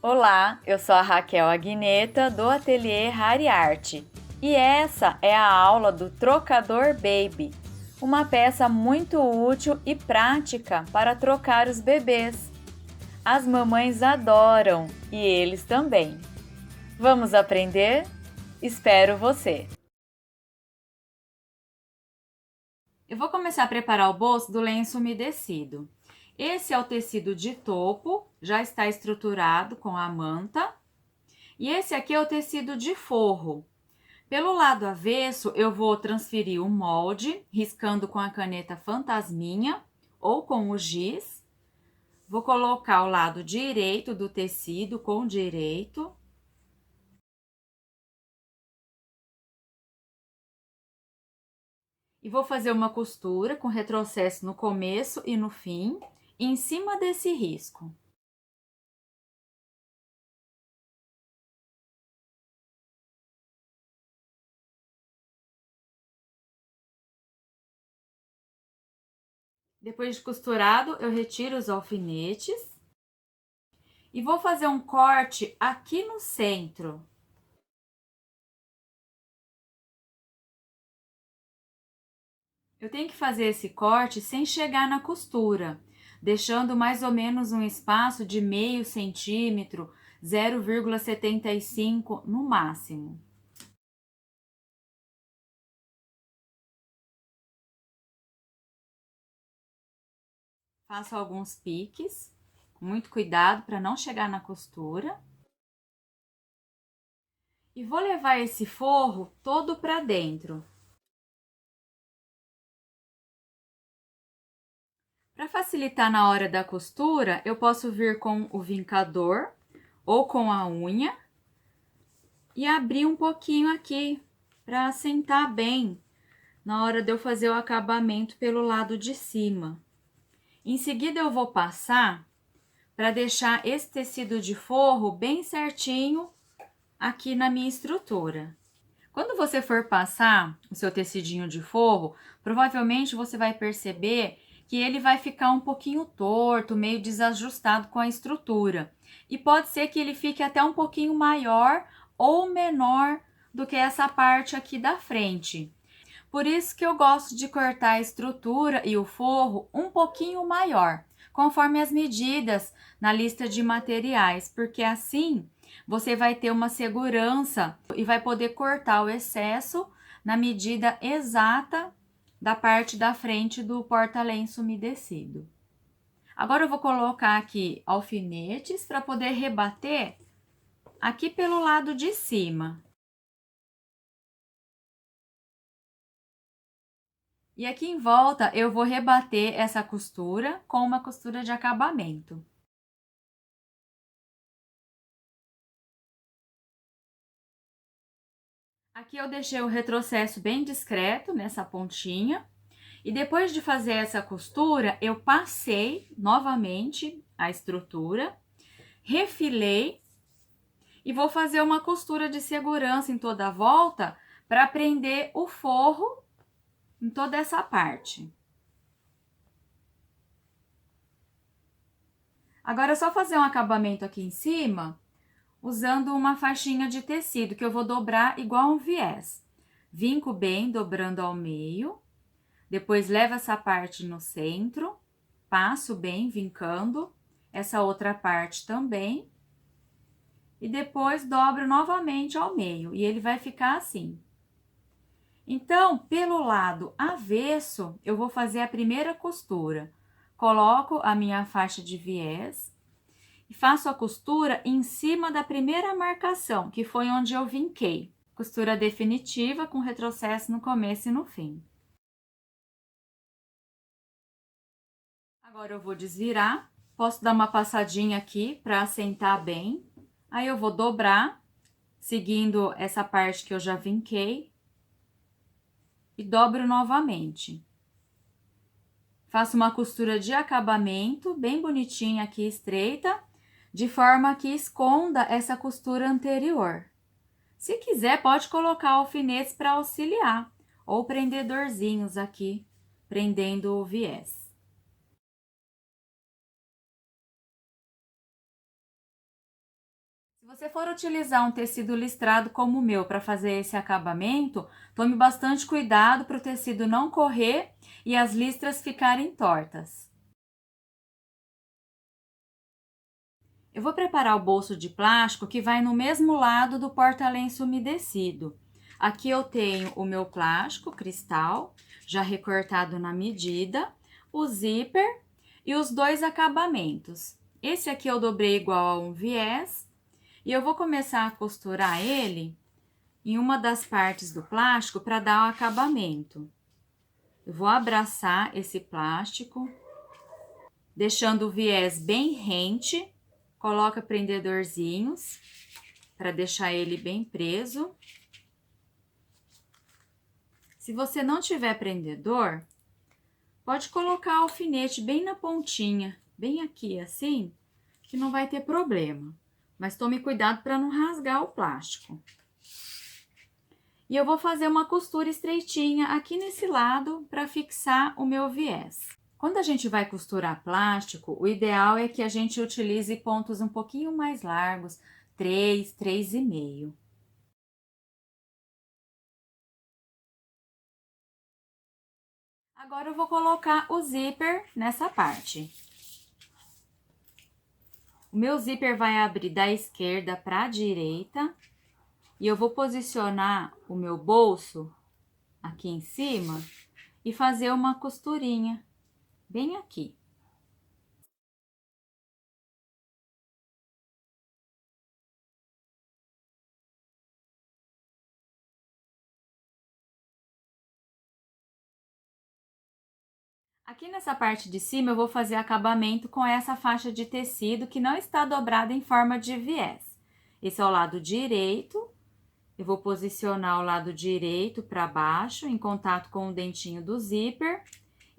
Olá, eu sou a Raquel Aguineta do Ateliê Rari Arte e essa é a aula do Trocador Baby, uma peça muito útil e prática para trocar os bebês. As mamães adoram e eles também. Vamos aprender? Espero você! Eu vou começar a preparar o bolso do lenço umedecido. Esse é o tecido de topo, já está estruturado com a manta. E esse aqui é o tecido de forro. Pelo lado avesso, eu vou transferir o molde, riscando com a caneta fantasminha ou com o giz. Vou colocar o lado direito do tecido com direito. E vou fazer uma costura com retrocesso no começo e no fim, em cima desse risco. Depois de costurado, eu retiro os alfinetes e vou fazer um corte aqui no centro. Eu tenho que fazer esse corte sem chegar na costura, deixando mais ou menos um espaço de meio centímetro, 0,75 no máximo. Faço alguns piques, com muito cuidado para não chegar na costura. E vou levar esse forro todo para dentro. Para facilitar na hora da costura, eu posso vir com o vincador ou com a unha e abrir um pouquinho aqui para assentar bem na hora de eu fazer o acabamento pelo lado de cima. Em seguida, eu vou passar para deixar esse tecido de forro bem certinho aqui na minha estrutura. Quando você for passar o seu tecidinho de forro, provavelmente você vai perceber que ele vai ficar um pouquinho torto, meio desajustado com a estrutura. E pode ser que ele fique até um pouquinho maior ou menor do que essa parte aqui da frente. Por isso que eu gosto de cortar a estrutura e o forro um pouquinho maior, conforme as medidas na lista de materiais, porque assim você vai ter uma segurança e vai poder cortar o excesso na medida exata da parte da frente do porta-lenço umedecido. Agora eu vou colocar aqui alfinetes para poder rebater aqui pelo lado de cima. E aqui em volta eu vou rebater essa costura com uma costura de acabamento. Aqui eu deixei o retrocesso bem discreto nessa pontinha. E depois de fazer essa costura, eu passei novamente a estrutura, refilei e vou fazer uma costura de segurança em toda a volta para prender o forro em toda essa parte. Agora é só fazer um acabamento aqui em cima, usando uma faixinha de tecido que eu vou dobrar igual um viés. Vinco bem, dobrando ao meio, depois levo essa parte no centro, passo bem, vincando, essa outra parte também, e depois dobro novamente ao meio, e ele vai ficar assim. Então, pelo lado avesso, eu vou fazer a primeira costura. Coloco a minha faixa de viés e faço a costura em cima da primeira marcação, que foi onde eu vinquei. Costura definitiva com retrocesso no começo e no fim. Agora eu vou desvirar, posso dar uma passadinha aqui para assentar bem. Aí eu vou dobrar, seguindo essa parte que eu já vinquei. E dobro novamente. Faço uma costura de acabamento, bem bonitinha aqui, estreita, de forma que esconda essa costura anterior. Se quiser, pode colocar alfinetes para auxiliar, ou prendedorzinhos aqui, prendendo o viés. Se você for utilizar um tecido listrado como o meu para fazer esse acabamento, tome bastante cuidado para o tecido não correr e as listras ficarem tortas. Eu vou preparar o bolso de plástico que vai no mesmo lado do porta-lenço umedecido. Aqui eu tenho o meu plástico cristal, já recortado na medida, o zíper e os dois acabamentos. Esse aqui eu dobrei igual a um viés e eu vou começar a costurar ele em uma das partes do plástico para dar o acabamento. Eu vou abraçar esse plástico, deixando o viés bem rente. Coloca prendedorzinhos para deixar ele bem preso. Se você não tiver prendedor, pode colocar alfinete bem na pontinha, bem aqui assim, que não vai ter problema. Mas tome cuidado para não rasgar o plástico. E eu vou fazer uma costura estreitinha aqui nesse lado para fixar o meu viés. Quando a gente vai costurar plástico, o ideal é que a gente utilize pontos um pouquinho mais largos, 3, 3,5. Agora eu vou colocar o zíper nessa parte. O meu zíper vai abrir da esquerda para a direita e eu vou posicionar o meu bolso aqui em cima e fazer uma costurinha bem aqui. Aqui nessa parte de cima eu vou fazer acabamento com essa faixa de tecido que não está dobrada em forma de viés. Esse é o lado direito, eu vou posicionar o lado direito para baixo em contato com o dentinho do zíper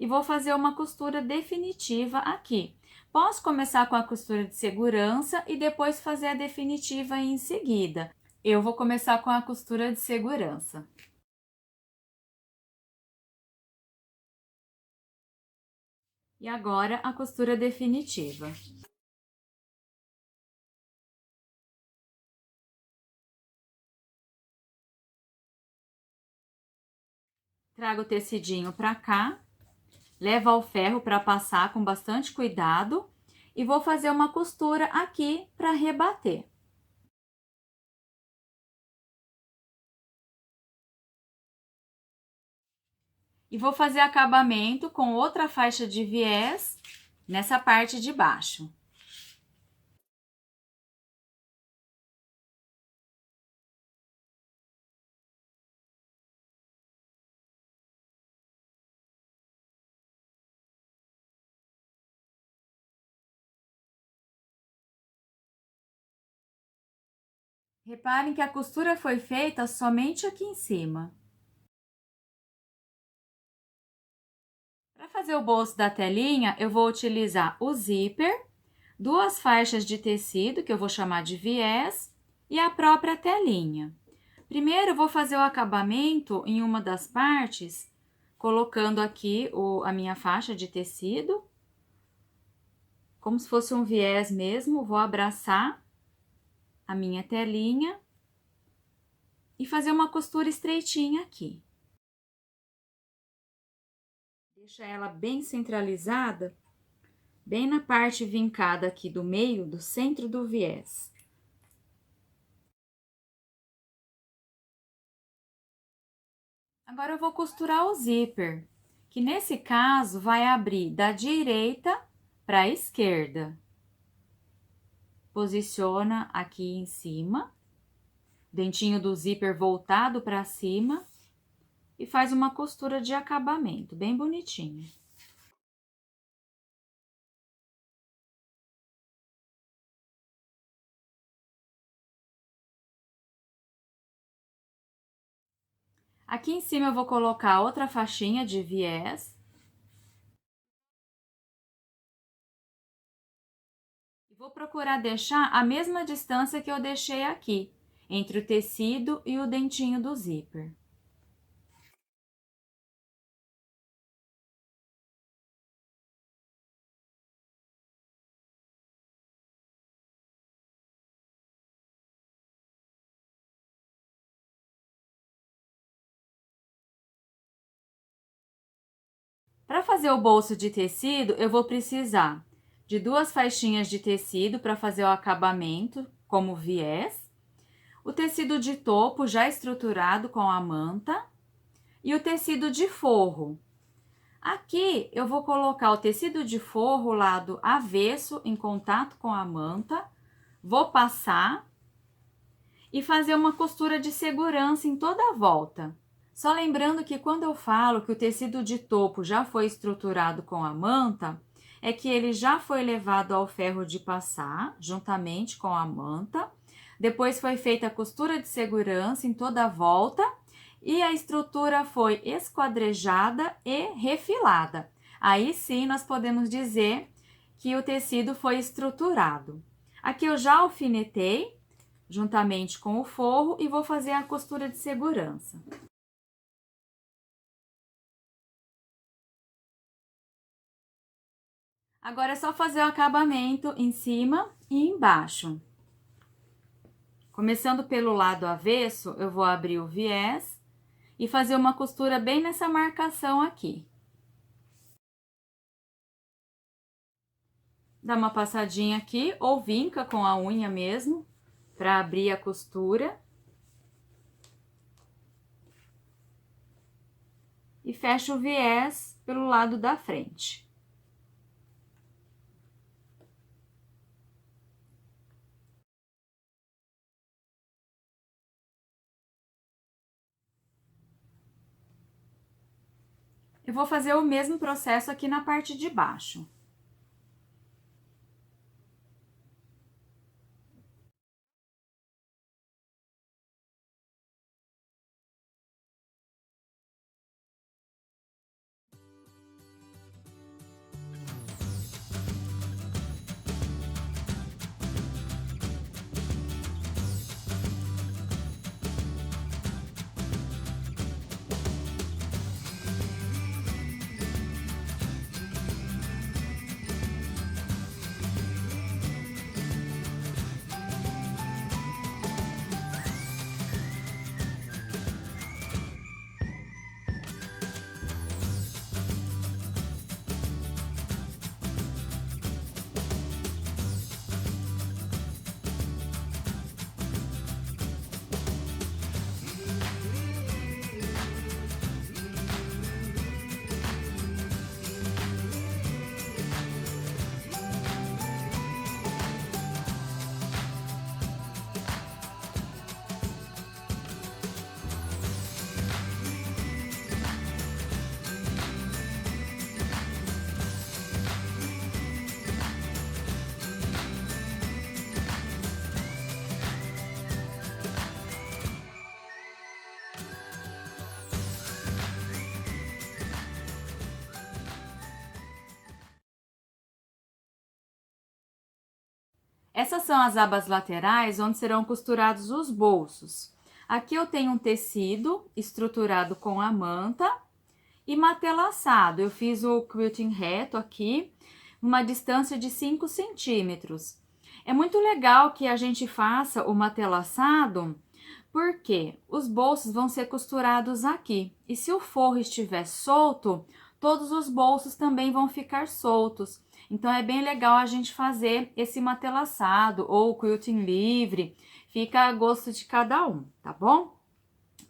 e vou fazer uma costura definitiva aqui. Posso começar com a costura de segurança e depois fazer a definitiva em seguida. Eu vou começar com a costura de segurança. E agora a costura definitiva. Trago o tecidinho para cá, levo ao ferro para passar com bastante cuidado e vou fazer uma costura aqui para rebater. E vou fazer acabamento com outra faixa de viés nessa parte de baixo. Reparem que a costura foi feita somente aqui em cima. Para fazer o bolso da telinha, eu vou utilizar o zíper, duas faixas de tecido, que eu vou chamar de viés, e a própria telinha. Primeiro, eu vou fazer o acabamento em uma das partes, colocando aqui a minha faixa de tecido, como se fosse um viés mesmo, vou abraçar a minha telinha e fazer uma costura estreitinha aqui. Deixa ela bem centralizada, bem na parte vincada aqui do meio, do centro do viés. Agora eu vou costurar o zíper, que nesse caso vai abrir da direita para a esquerda. Posiciona aqui em cima, dentinho do zíper voltado para cima e faz uma costura de acabamento, bem bonitinha. Aqui em cima eu vou colocar outra faixinha de viés. E vou procurar deixar a mesma distância que eu deixei aqui, entre o tecido e o dentinho do zíper. Para fazer o bolso de tecido, eu vou precisar de 2 faixinhas de tecido para fazer o acabamento, como viés, o tecido de topo já estruturado com a manta e o tecido de forro. Aqui eu vou colocar o tecido de forro lado avesso em contato com a manta, vou passar e fazer uma costura de segurança em toda a volta. Só lembrando que quando eu falo que o tecido de topo já foi estruturado com a manta, é que ele já foi levado ao ferro de passar, juntamente com a manta. Depois foi feita a costura de segurança em toda a volta e a estrutura foi esquadrejada e refilada. Aí sim nós podemos dizer que o tecido foi estruturado. Aqui eu já alfinetei juntamente com o forro e vou fazer a costura de segurança. Agora é só fazer o acabamento em cima e embaixo. Começando pelo lado avesso, eu vou abrir o viés e fazer uma costura bem nessa marcação aqui. Dá uma passadinha aqui ou vinca com a unha mesmo para abrir a costura. E fecha o viés pelo lado da frente. Eu vou fazer o mesmo processo aqui na parte de baixo. Essas são as abas laterais onde serão costurados os bolsos. Aqui eu tenho um tecido estruturado com a manta e matelaçado. Eu fiz o quilting reto aqui, uma distância de 5 centímetros. É muito legal que a gente faça o matelaçado, porque os bolsos vão ser costurados aqui. E se o forro estiver solto, todos os bolsos também vão ficar soltos. Então, é bem legal a gente fazer esse matelaçado ou quilting livre, fica a gosto de cada um, tá bom?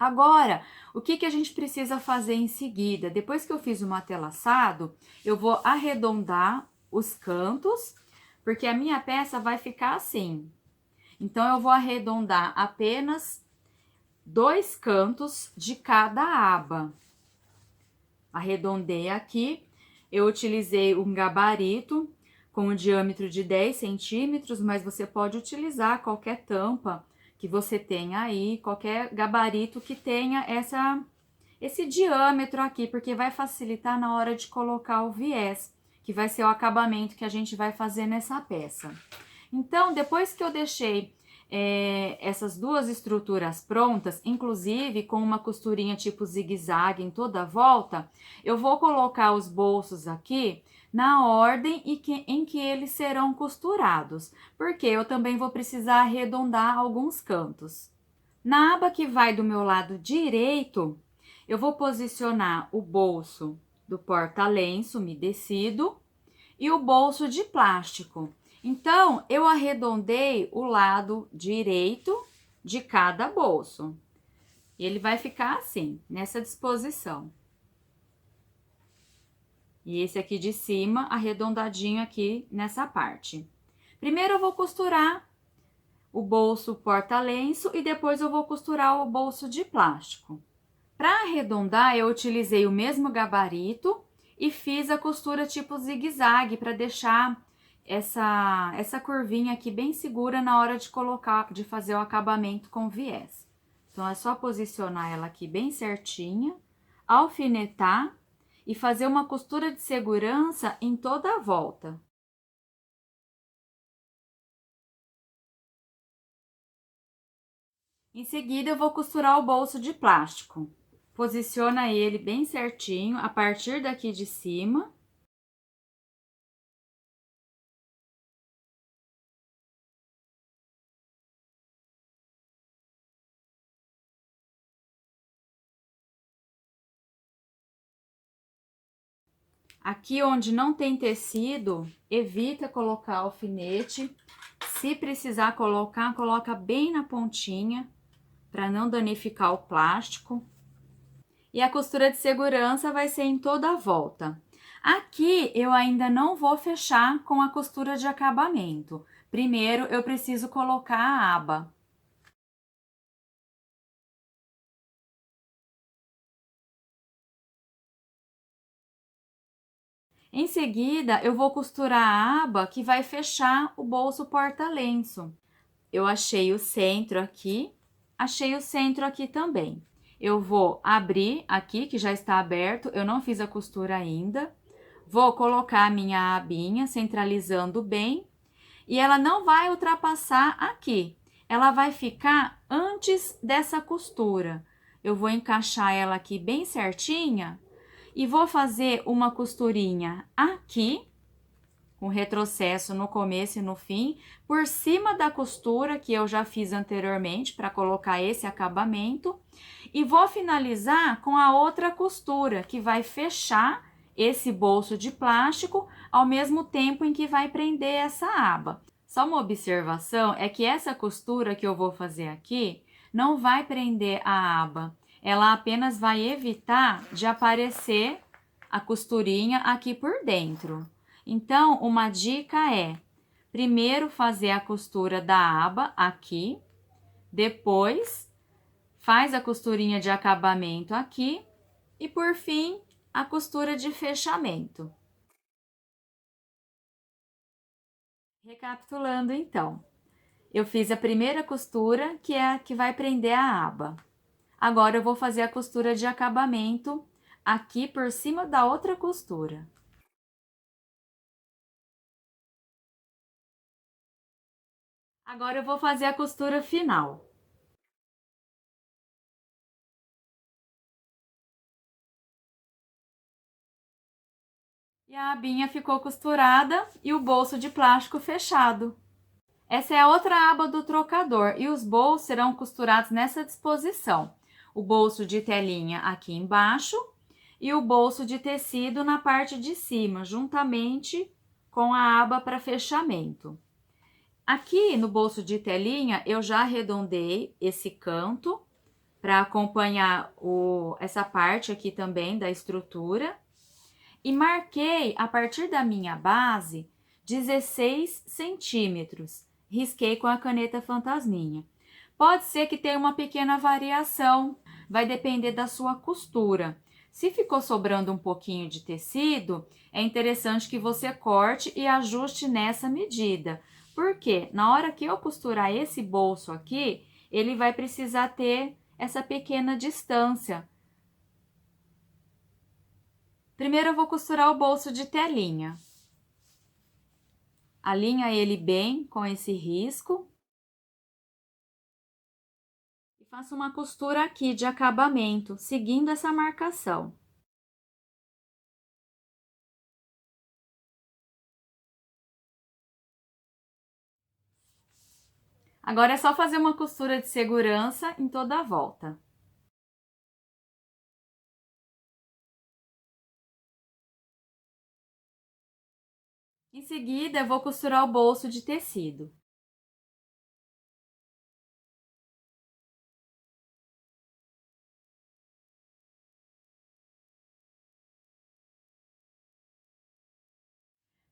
Agora, o que a gente precisa fazer em seguida? Depois que eu fiz o matelaçado, eu vou arredondar os cantos, porque a minha peça vai ficar assim. Então, eu vou arredondar apenas 2 cantos de cada aba. Arredondei aqui. Eu utilizei um gabarito com um diâmetro de 10 centímetros, mas você pode utilizar qualquer tampa que você tenha aí, qualquer gabarito que tenha esse diâmetro aqui, porque vai facilitar na hora de colocar o viés, que vai ser o acabamento que a gente vai fazer nessa peça. Então, depois que eu deixei essas 2 estruturas prontas, inclusive com uma costurinha tipo zigue-zague em toda a volta, eu vou colocar os bolsos aqui na ordem em que eles serão costurados, porque eu também vou precisar arredondar alguns cantos. Na aba que vai do meu lado direito, eu vou posicionar o bolso do porta-lenço umedecido e o bolso de plástico. Então, eu arredondei o lado direito de cada bolso. E ele vai ficar assim, nessa disposição. E esse aqui de cima, arredondadinho aqui nessa parte. Primeiro eu vou costurar o bolso porta-lenço e depois eu vou costurar o bolso de plástico. Para arredondar, eu utilizei o mesmo gabarito e fiz a costura tipo zigue-zague para deixar essa curvinha aqui bem segura na hora de colocar, de fazer o acabamento com viés. Então, é só posicionar ela aqui bem certinha, alfinetar e fazer uma costura de segurança em toda a volta. Em seguida, eu vou costurar o bolso de plástico. Posiciona ele bem certinho a partir daqui de cima. Aqui onde não tem tecido, evita colocar alfinete. Se precisar colocar, coloca bem na pontinha, para não danificar o plástico. E a costura de segurança vai ser em toda a volta. Aqui eu ainda não vou fechar com a costura de acabamento. Primeiro eu preciso colocar a aba. Em seguida, eu vou costurar a aba que vai fechar o bolso porta-lenço. Eu achei o centro aqui, achei o centro aqui também. Eu vou abrir aqui, que já está aberto, eu não fiz a costura ainda. Vou colocar a minha abinha, centralizando bem, e ela não vai ultrapassar aqui. Ela vai ficar antes dessa costura. Eu vou encaixar ela aqui bem certinha e vou fazer uma costurinha aqui, com retrocesso no começo e no fim, por cima da costura que eu já fiz anteriormente para colocar esse acabamento, e vou finalizar com a outra costura que vai fechar esse bolso de plástico ao mesmo tempo em que vai prender essa aba. Só uma observação é que essa costura que eu vou fazer aqui não vai prender a aba, ela apenas vai evitar de aparecer a costurinha aqui por dentro. Então, uma dica é, primeiro fazer a costura da aba aqui, depois faz a costurinha de acabamento aqui e, por fim, a costura de fechamento. Recapitulando, então, eu fiz a primeira costura, que é a que vai prender a aba. Agora, eu vou fazer a costura de acabamento aqui por cima da outra costura. Agora, eu vou fazer a costura final. E a abinha ficou costurada e o bolso de plástico fechado. Essa é a outra aba do trocador e os bolsos serão costurados nessa disposição. O bolso de telinha aqui embaixo e o bolso de tecido na parte de cima, juntamente com a aba para fechamento. Aqui no bolso de telinha eu já arredondei esse canto para acompanhar essa parte aqui também da estrutura. E marquei a partir da minha base 16 centímetros. Risquei com a caneta fantasminha. Pode ser que tenha uma pequena variação, vai depender da sua costura. Se ficou sobrando um pouquinho de tecido, é interessante que você corte e ajuste nessa medida. Porque na hora que eu costurar esse bolso aqui, ele vai precisar ter essa pequena distância. Primeiro eu vou costurar o bolso de telinha. Alinha ele bem com esse risco. E faço uma costura aqui de acabamento, seguindo essa marcação. Agora é só fazer uma costura de segurança em toda a volta. Em seguida, eu vou costurar o bolso de tecido.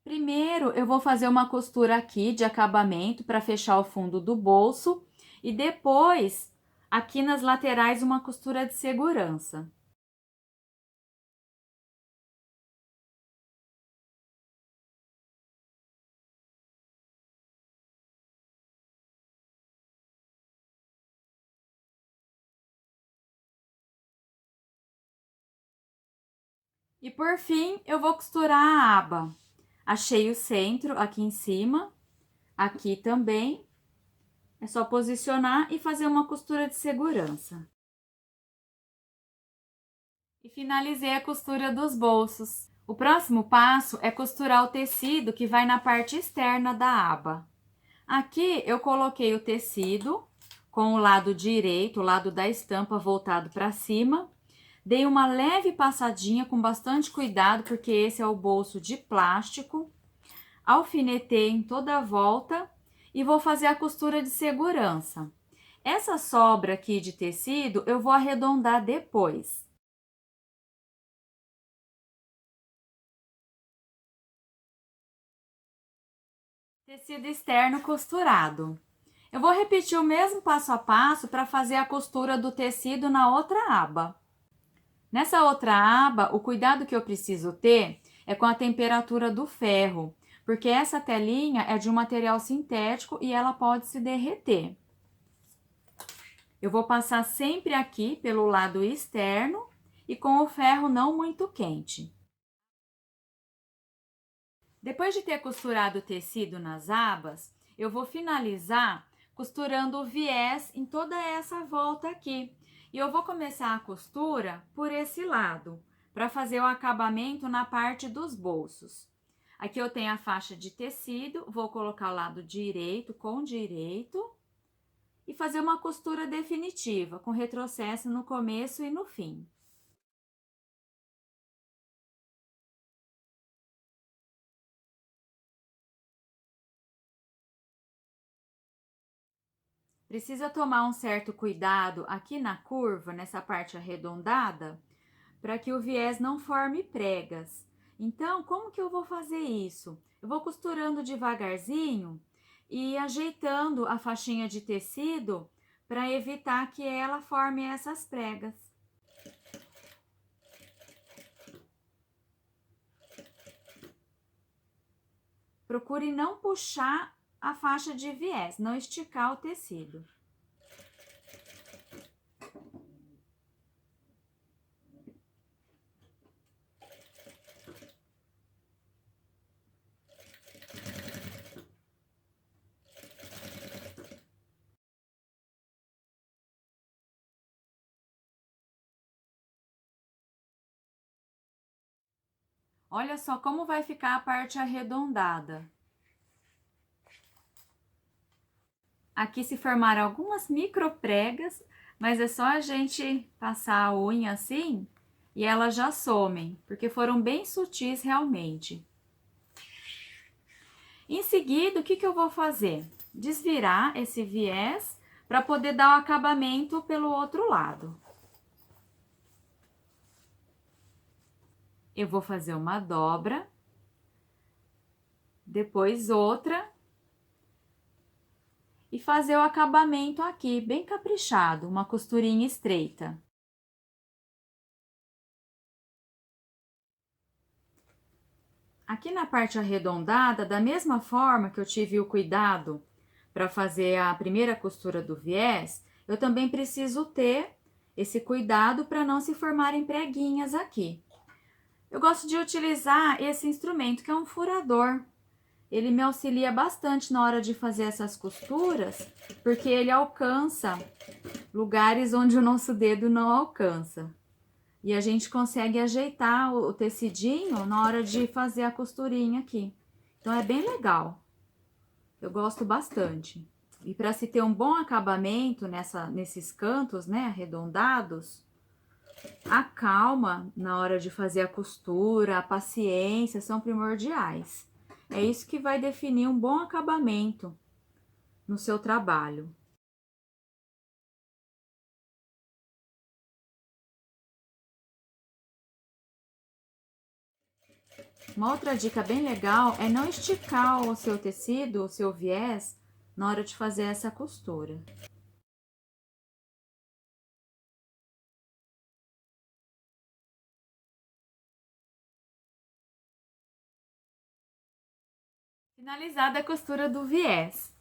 Primeiro, eu vou fazer uma costura aqui de acabamento para fechar o fundo do bolso e depois, aqui nas laterais, uma costura de segurança. E por fim, eu vou costurar a aba. Achei o centro aqui em cima, aqui também. É só posicionar e fazer uma costura de segurança. E finalizei a costura dos bolsos. O próximo passo é costurar o tecido que vai na parte externa da aba. Aqui eu coloquei o tecido com o lado direito, o lado da estampa voltado para cima. Dei uma leve passadinha com bastante cuidado, porque esse é o bolso de plástico. Alfinetei em toda a volta e vou fazer a costura de segurança. Essa sobra aqui de tecido eu vou arredondar depois. Tecido externo costurado. Eu vou repetir o mesmo passo a passo para fazer a costura do tecido na outra aba. Nessa outra aba, o cuidado que eu preciso ter é com a temperatura do ferro, porque essa telinha é de um material sintético e ela pode se derreter. Eu vou passar sempre aqui pelo lado externo e com o ferro não muito quente. Depois de ter costurado o tecido nas abas, eu vou finalizar costurando o viés em toda essa volta aqui. E eu vou começar a costura por esse lado, para fazer o acabamento na parte dos bolsos. Aqui eu tenho a faixa de tecido, vou colocar o lado direito com direito e fazer uma costura definitiva, com retrocesso no começo e no fim. Precisa tomar um certo cuidado aqui na curva, nessa parte arredondada, para que o viés não forme pregas. Então, como que eu vou fazer isso? Eu vou costurando devagarzinho e ajeitando a faixinha de tecido para evitar que ela forme essas pregas. Procure não puxar a faixa de viés, não esticar o tecido. Olha só como vai ficar a parte arredondada. Aqui se formaram algumas micro pregas, mas é só a gente passar a unha assim e elas já somem, porque foram bem sutis realmente. Em seguida, o que eu vou fazer? Desvirar esse viés para poder dar o acabamento pelo outro lado. Eu vou fazer uma dobra, depois outra e fazer o acabamento aqui, bem caprichado, uma costurinha estreita. Aqui na parte arredondada, da mesma forma que eu tive o cuidado para fazer a primeira costura do viés, eu também preciso ter esse cuidado para não se formarem preguinhas aqui. Eu gosto de utilizar esse instrumento, que é um furador. Ele me auxilia bastante na hora de fazer essas costuras, porque ele alcança lugares onde o nosso dedo não alcança. E a gente consegue ajeitar o tecidinho na hora de fazer a costurinha aqui. Então, é bem legal. Eu gosto bastante. E para se ter um bom acabamento nesses cantos, né, arredondados, a calma na hora de fazer a costura, a paciência são primordiais. É isso que vai definir um bom acabamento no seu trabalho. Uma outra dica bem legal é não esticar o seu tecido, o seu viés, na hora de fazer essa costura. Finalizada a costura do viés.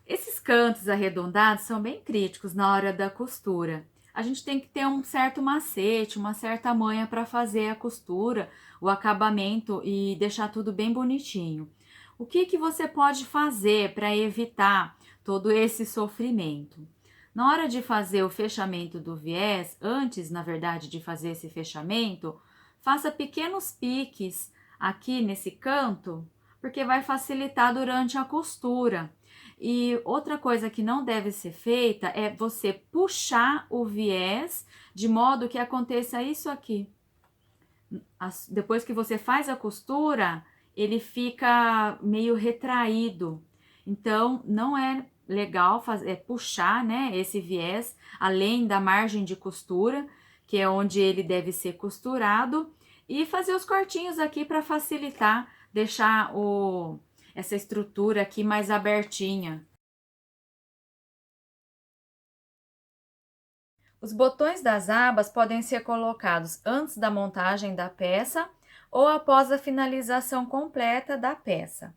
Esses cantos arredondados são bem críticos na hora da costura. A gente tem que ter um certo macete, uma certa manha para fazer a costura, o acabamento e deixar tudo bem bonitinho. O que que você pode fazer para evitar todo esse sofrimento? Na hora de fazer o fechamento do viés, antes, na verdade, de fazer esse fechamento, faça pequenos piques aqui nesse canto, porque vai facilitar durante a costura. E outra coisa que não deve ser feita é você puxar o viés de modo que aconteça isso aqui. Depois que você faz a costura, ele fica meio retraído. Então, não é legal puxar, né, esse viés além da margem de costura, que é onde ele deve ser costurado, e fazer os cortinhos aqui para facilitar, deixar essa estrutura aqui mais abertinha. Os botões das abas podem ser colocados antes da montagem da peça ou após a finalização completa da peça.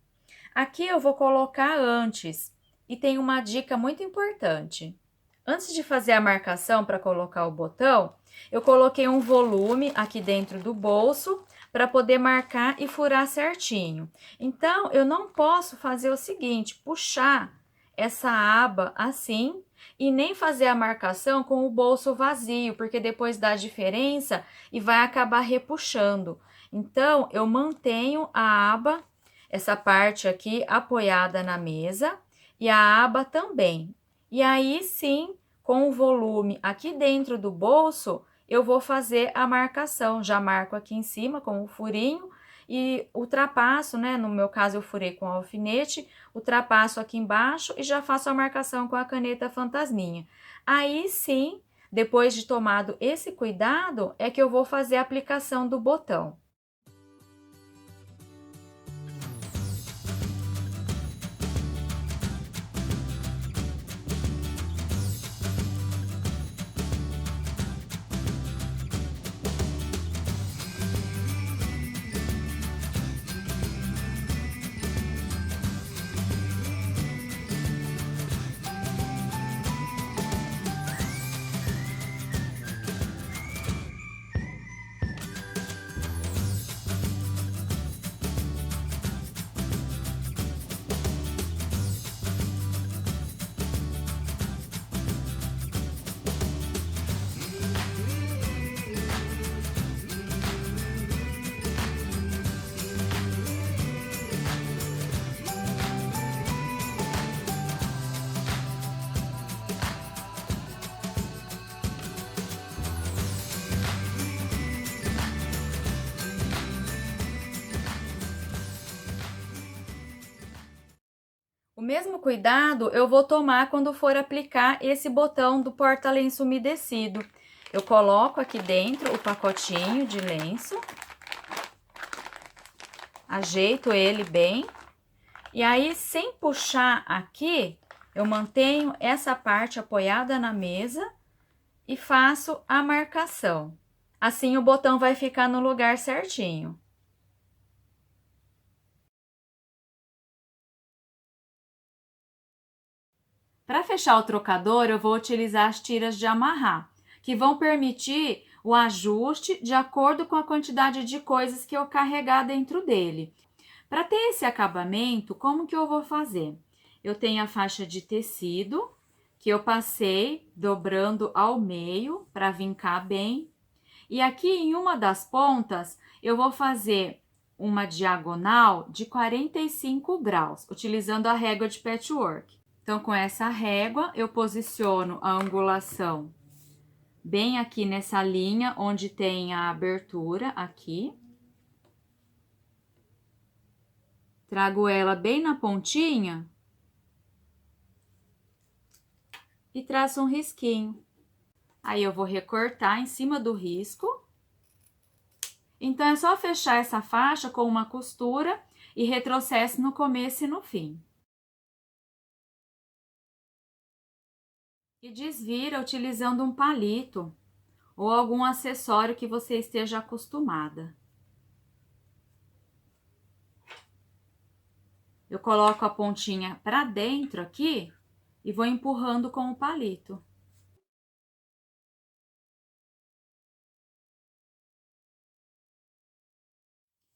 Aqui eu vou colocar antes e tem uma dica muito importante. Antes de fazer a marcação para colocar o botão, eu coloquei um volume aqui dentro do bolso para poder marcar e furar certinho. Então, eu não posso fazer o seguinte, puxar essa aba assim e nem fazer a marcação com o bolso vazio, porque depois dá diferença e vai acabar repuxando. Então, eu mantenho a aba, essa parte aqui apoiada na mesa e a aba também. E aí sim, com o volume aqui dentro do bolso, eu vou fazer a marcação. Já marco aqui em cima com o furinho e ultrapasso, né? No meu caso, eu furei com alfinete, ultrapasso aqui embaixo e já faço a marcação com a caneta fantasminha. Aí sim, depois de tomado esse cuidado, é que eu vou fazer a aplicação do botão. O mesmo cuidado eu vou tomar quando for aplicar esse botão do porta-lenço umedecido. Eu coloco aqui dentro o pacotinho de lenço, ajeito ele bem, e aí sem puxar aqui, eu mantenho essa parte apoiada na mesa e faço a marcação. Assim o botão vai ficar no lugar certinho. Para fechar o trocador, eu vou utilizar as tiras de amarrar, que vão permitir o ajuste de acordo com a quantidade de coisas que eu carregar dentro dele. Para ter esse acabamento, como que eu vou fazer? Eu tenho a faixa de tecido, que eu passei dobrando ao meio para vincar bem. E aqui em uma das pontas, eu vou fazer uma diagonal de 45 graus, utilizando a régua de patchwork. Então, com essa régua, eu posiciono a angulação bem aqui nessa linha onde tem a abertura aqui. Trago ela bem na pontinha e traço um risquinho. Aí eu vou recortar em cima do risco. Então, é só fechar essa faixa com uma costura e retrocesso no começo e no fim. E desvira utilizando um palito ou algum acessório que você esteja acostumada. Eu coloco a pontinha para dentro aqui e vou empurrando com o palito.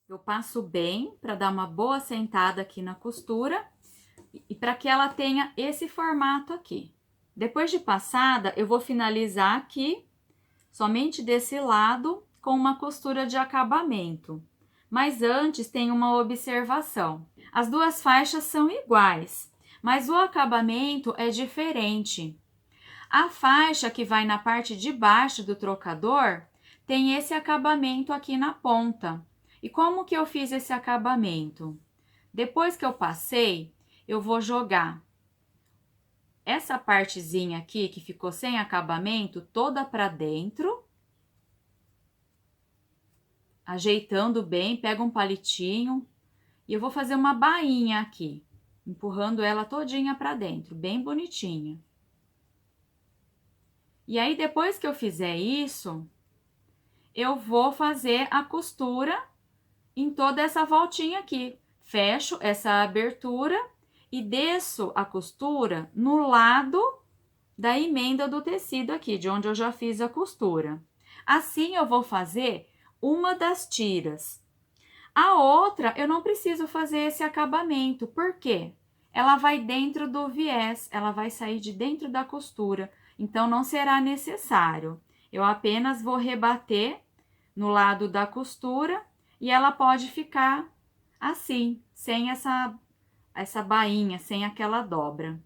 Eu passo bem para dar uma boa sentada aqui na costura e para que ela tenha esse formato aqui. Depois de passada, eu vou finalizar aqui, somente desse lado, com uma costura de acabamento. Mas antes tem uma observação. As duas faixas são iguais, mas o acabamento é diferente. A faixa que vai na parte de baixo do trocador tem esse acabamento aqui na ponta. E como que eu fiz esse acabamento? Depois que eu passei, eu vou jogar essa partezinha aqui que ficou sem acabamento toda para dentro, ajeitando bem, pega um palitinho e eu vou fazer uma bainha aqui, empurrando ela todinha para dentro, bem bonitinha. E aí, depois que eu fizer isso, eu vou fazer a costura em toda essa voltinha aqui. Fecho essa abertura e desço a costura no lado da emenda do tecido aqui, de onde eu já fiz a costura. Assim, eu vou fazer uma das tiras. A outra, eu não preciso fazer esse acabamento, por quê? Ela vai dentro do viés, ela vai sair de dentro da costura, então não será necessário. Eu apenas vou rebater no lado da costura e ela pode ficar assim, sem essa bainha, sem aquela dobra.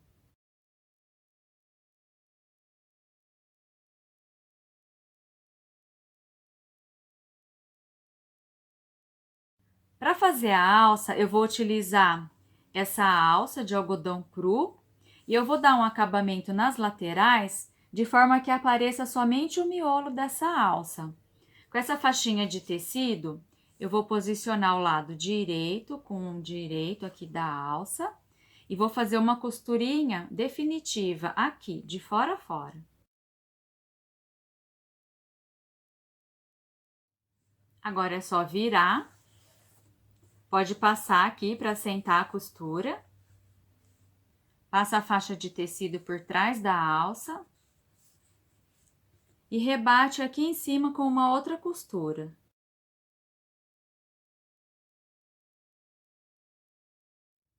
Para fazer a alça, eu vou utilizar essa alça de algodão cru e eu vou dar um acabamento nas laterais de forma que apareça somente o miolo dessa alça. Com essa faixinha de tecido, eu vou posicionar o lado direito com o direito aqui da alça e vou fazer uma costurinha definitiva aqui, de fora a fora. Agora é só virar. Pode passar aqui para sentar a costura. Passa a faixa de tecido por trás da alça. E rebate aqui em cima com uma outra costura.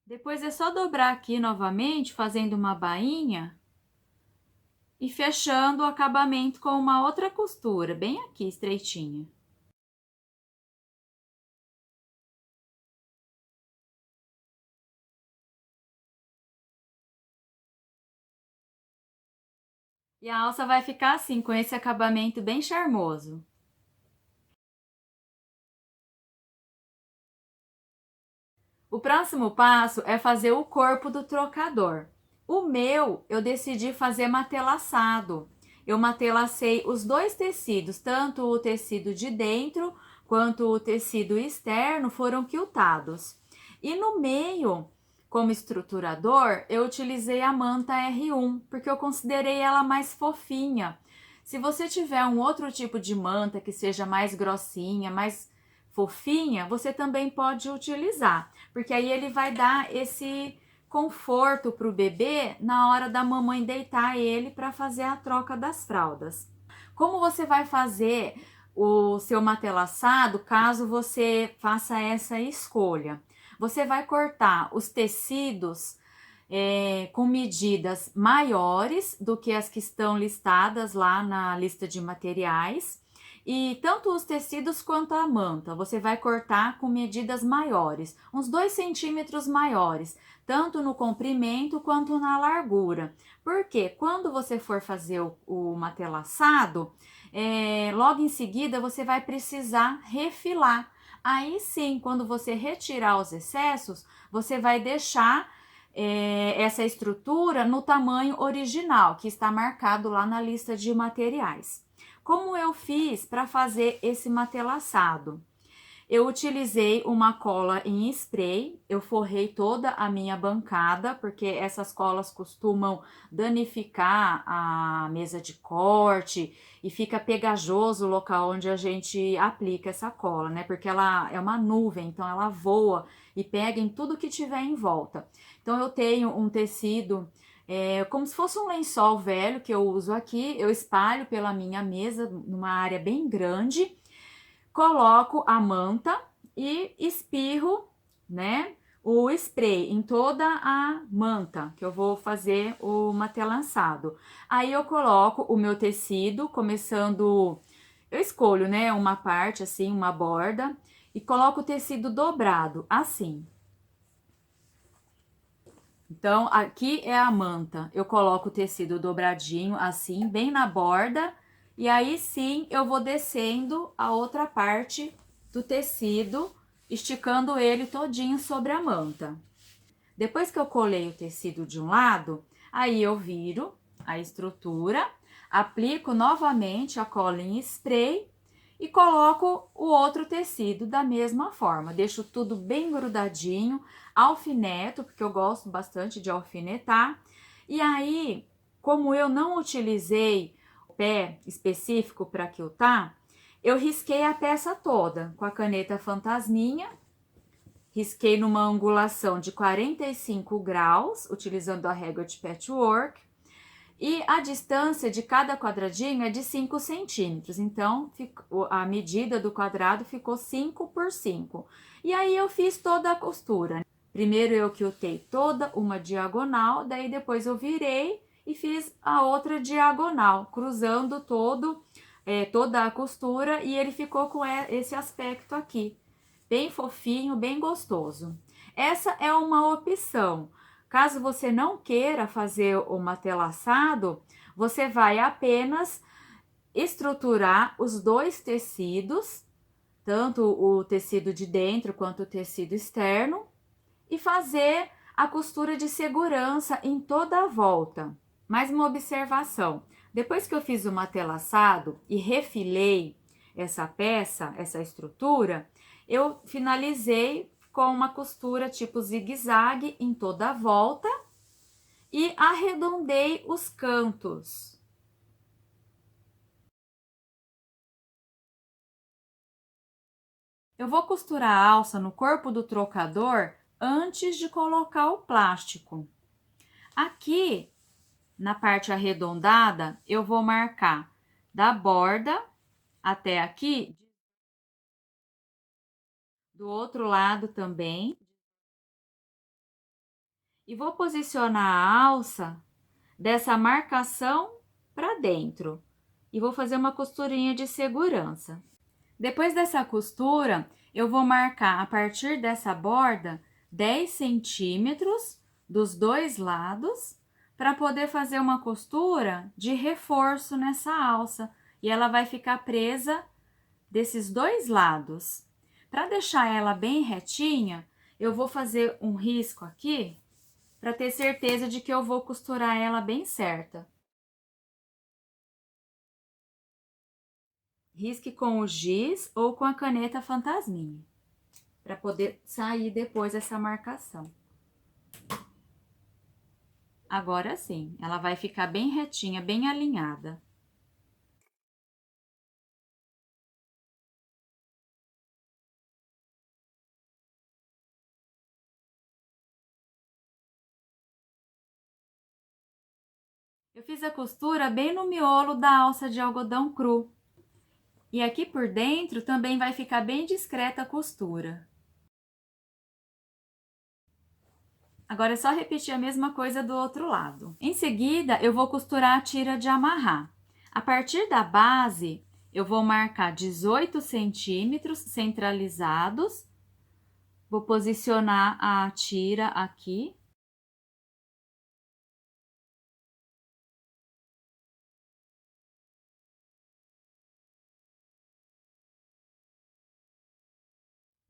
Depois é só dobrar aqui novamente, fazendo uma bainha. E fechando o acabamento com uma outra costura, bem aqui, estreitinha. E a alça vai ficar assim, com esse acabamento bem charmoso. O próximo passo é fazer o corpo do trocador. O meu, eu decidi fazer matelaçado. Eu matelacei os dois tecidos, tanto o tecido de dentro quanto o tecido externo foram quiltados. E no meio, como estruturador, eu utilizei a manta R1, porque eu considerei ela mais fofinha. Se você tiver um outro tipo de manta que seja mais grossinha, mais fofinha, você também pode utilizar, porque aí ele vai dar esse conforto para o bebê na hora da mamãe deitar ele para fazer a troca das fraldas. Como você vai fazer o seu matelaçado caso você faça essa escolha? Você vai cortar os tecidos com medidas maiores do que as que estão listadas lá na lista de materiais. E tanto os tecidos quanto a manta, você vai cortar com medidas maiores, uns 2 centímetros maiores, tanto no comprimento quanto na largura. Porque quando você for fazer o matelaçado, logo em seguida você vai precisar refilar. Aí sim, quando você retirar os excessos, você vai deixar essa estrutura no tamanho original, que está marcado lá na lista de materiais. Como eu fiz para fazer esse matelaçado? Eu utilizei uma cola em spray, eu forrei toda a minha bancada, porque essas colas costumam danificar a mesa de corte e fica pegajoso o local onde a gente aplica essa cola, né? Porque ela é uma nuvem, então ela voa e pega em tudo que tiver em volta. Então eu tenho um tecido como se fosse um lençol velho que eu uso aqui, eu espalho pela minha mesa numa área bem grande, coloco a manta e espirro, né, o spray em toda a manta que eu vou fazer o matelançado. Aí eu coloco o meu tecido, começando, eu escolho, né, uma parte assim, uma borda, e coloco o tecido dobrado, assim. Então, aqui é a manta. Eu coloco o tecido dobradinho assim, bem na borda, e aí sim eu vou descendo a outra parte do tecido, esticando ele todinho sobre a manta. Depois que eu colei o tecido de um lado, aí eu viro a estrutura, aplico novamente a cola em spray e coloco o outro tecido da mesma forma. Deixo tudo bem grudadinho, alfineto, porque eu gosto bastante de alfinetar. E aí, como eu não utilizei o pé específico para quiltar, eu risquei a peça toda com a caneta fantasminha. Risquei numa angulação de 45 graus, utilizando a régua de patchwork. E a distância de cada quadradinho é de 5 centímetros. Então, a medida do quadrado ficou 5 por 5. E aí, eu fiz toda a costura. Primeiro, eu quiltei toda uma diagonal, daí depois eu virei e fiz a outra diagonal, cruzando toda a costura, e ele ficou com esse aspecto aqui. Bem fofinho, bem gostoso. Essa é uma opção. Caso você não queira fazer o matelaçado, você vai apenas estruturar os dois tecidos, tanto o tecido de dentro quanto o tecido externo, e fazer a costura de segurança em toda a volta. Mais uma observação: depois que eu fiz o matelaçado e refilei essa peça, essa estrutura, eu finalizei com uma costura tipo zigue-zague em toda a volta e arredondei os cantos. Eu vou costurar a alça no corpo do trocador antes de colocar o plástico. Aqui, na parte arredondada, eu vou marcar da borda até aqui, do outro lado também, e vou posicionar a alça dessa marcação para dentro e vou fazer uma costurinha de segurança. Depois dessa costura, eu vou marcar a partir dessa borda 10 centímetros dos dois lados para poder fazer uma costura de reforço nessa alça e ela vai ficar presa desses dois lados. Para deixar ela bem retinha, eu vou fazer um risco aqui para ter certeza de que eu vou costurar ela bem certa. Risque com o giz ou com a caneta fantasminha, para poder sair depois essa marcação. Agora sim, ela vai ficar bem retinha, bem alinhada. Eu fiz a costura bem no miolo da alça de algodão cru. E aqui por dentro também vai ficar bem discreta a costura. Agora é só repetir a mesma coisa do outro lado. Em seguida, eu vou costurar a tira de amarrar. A partir da base, eu vou marcar 18 centímetros centralizados. Vou posicionar a tira aqui.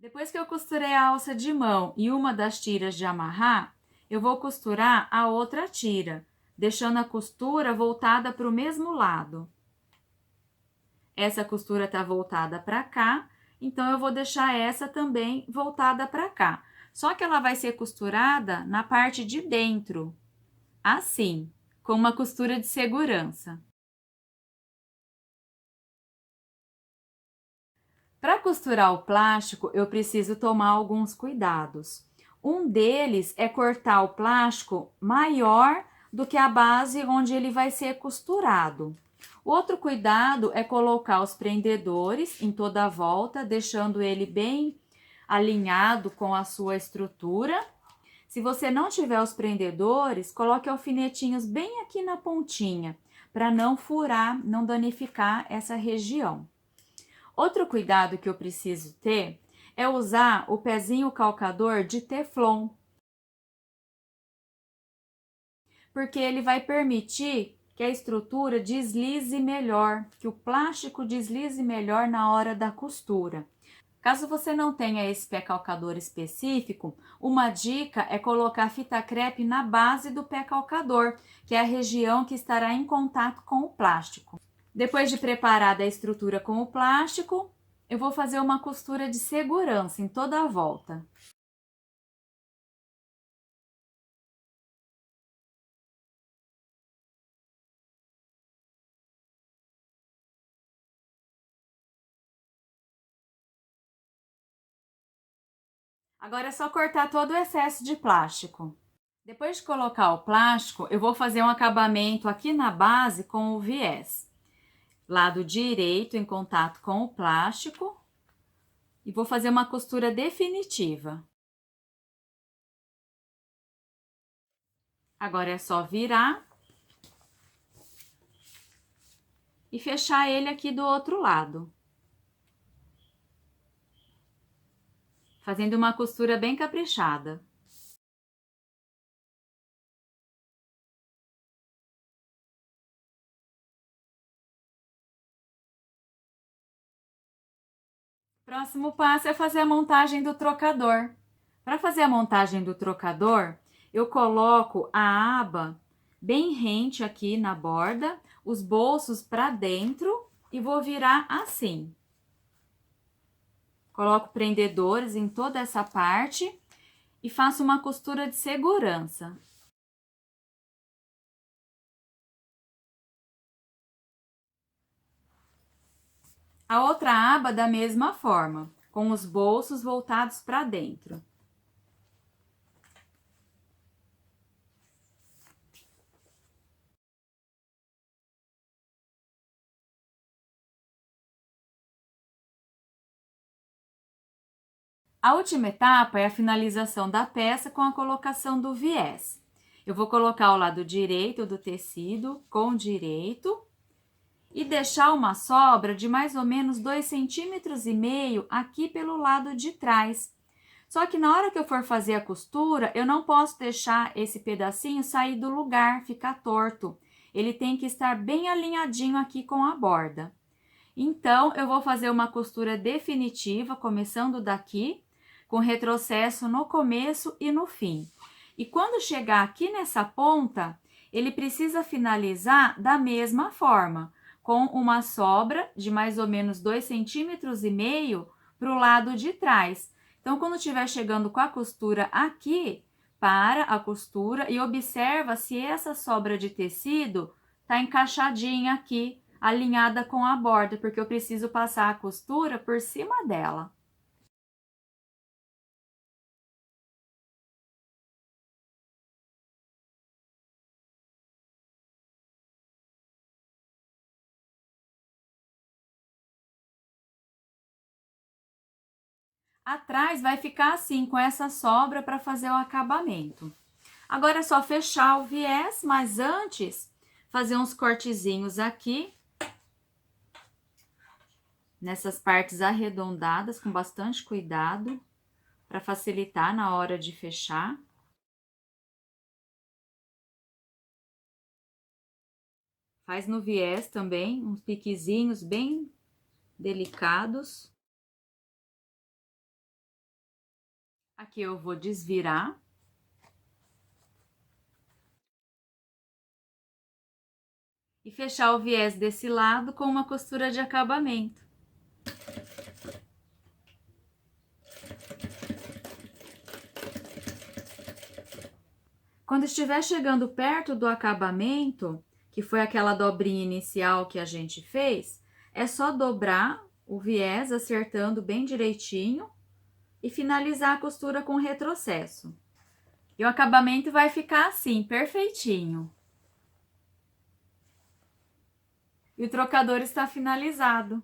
Depois que eu costurei a alça de mão e uma das tiras de amarrar, eu vou costurar a outra tira, deixando a costura voltada para o mesmo lado. Essa costura tá voltada para cá, então eu vou deixar essa também voltada para cá. Só que ela vai ser costurada na parte de dentro, assim, com uma costura de segurança. Para costurar o plástico, eu preciso tomar alguns cuidados. Um deles é cortar o plástico maior do que a base onde ele vai ser costurado. Outro cuidado é colocar os prendedores em toda a volta, deixando ele bem alinhado com a sua estrutura. Se você não tiver os prendedores, coloque alfinetinhos bem aqui na pontinha, para não furar, não danificar essa região. Outro cuidado que eu preciso ter é usar o pezinho calcador de teflon, porque ele vai permitir que a estrutura deslize melhor, que o plástico deslize melhor na hora da costura. Caso você não tenha esse pé calcador específico, uma dica é colocar fita crepe na base do pé calcador, que é a região que estará em contato com o plástico. Depois de preparada a estrutura com o plástico, eu vou fazer uma costura de segurança em toda a volta. Agora é só cortar todo o excesso de plástico. Depois de colocar o plástico, eu vou fazer um acabamento aqui na base com o viés. Lado direito em contato com o plástico e vou fazer uma costura definitiva. Agora é só virar e fechar ele aqui do outro lado, fazendo uma costura bem caprichada. Próximo passo é fazer a montagem do trocador. Para fazer a montagem do trocador, eu coloco a aba bem rente aqui na borda, os bolsos para dentro e vou virar assim. Coloco prendedores em toda essa parte e faço uma costura de segurança. A outra aba da mesma forma, com os bolsos voltados para dentro. A última etapa é a finalização da peça com a colocação do viés. Eu vou colocar o lado direito do tecido com direito e deixar uma sobra de mais ou menos 2,5 cm aqui pelo lado de trás. Só que na hora que eu for fazer a costura, eu não posso deixar esse pedacinho sair do lugar, ficar torto. Ele tem que estar bem alinhadinho aqui com a borda. Então, eu vou fazer uma costura definitiva, começando daqui, com retrocesso no começo e no fim. E quando chegar aqui nessa ponta, ele precisa finalizar da mesma forma, com uma sobra de mais ou menos 2,5 cm para o lado de trás. Então, quando estiver chegando com a costura aqui, para a costura e observa se essa sobra de tecido está encaixadinha aqui, alinhada com a borda, porque eu preciso passar a costura por cima dela. Atrás vai ficar assim, com essa sobra para fazer o acabamento. Agora é só fechar o viés, mas antes fazer uns cortezinhos aqui, nessas partes arredondadas, com bastante cuidado, para facilitar na hora de fechar. Faz no viés também, uns piquezinhos bem delicados. Aqui eu vou desvirar. E fechar o viés desse lado com uma costura de acabamento. Quando estiver chegando perto do acabamento, que foi aquela dobrinha inicial que a gente fez, é só dobrar o viés acertando bem direitinho e finalizar a costura com retrocesso. E o acabamento vai ficar assim, perfeitinho. E o trocador está finalizado.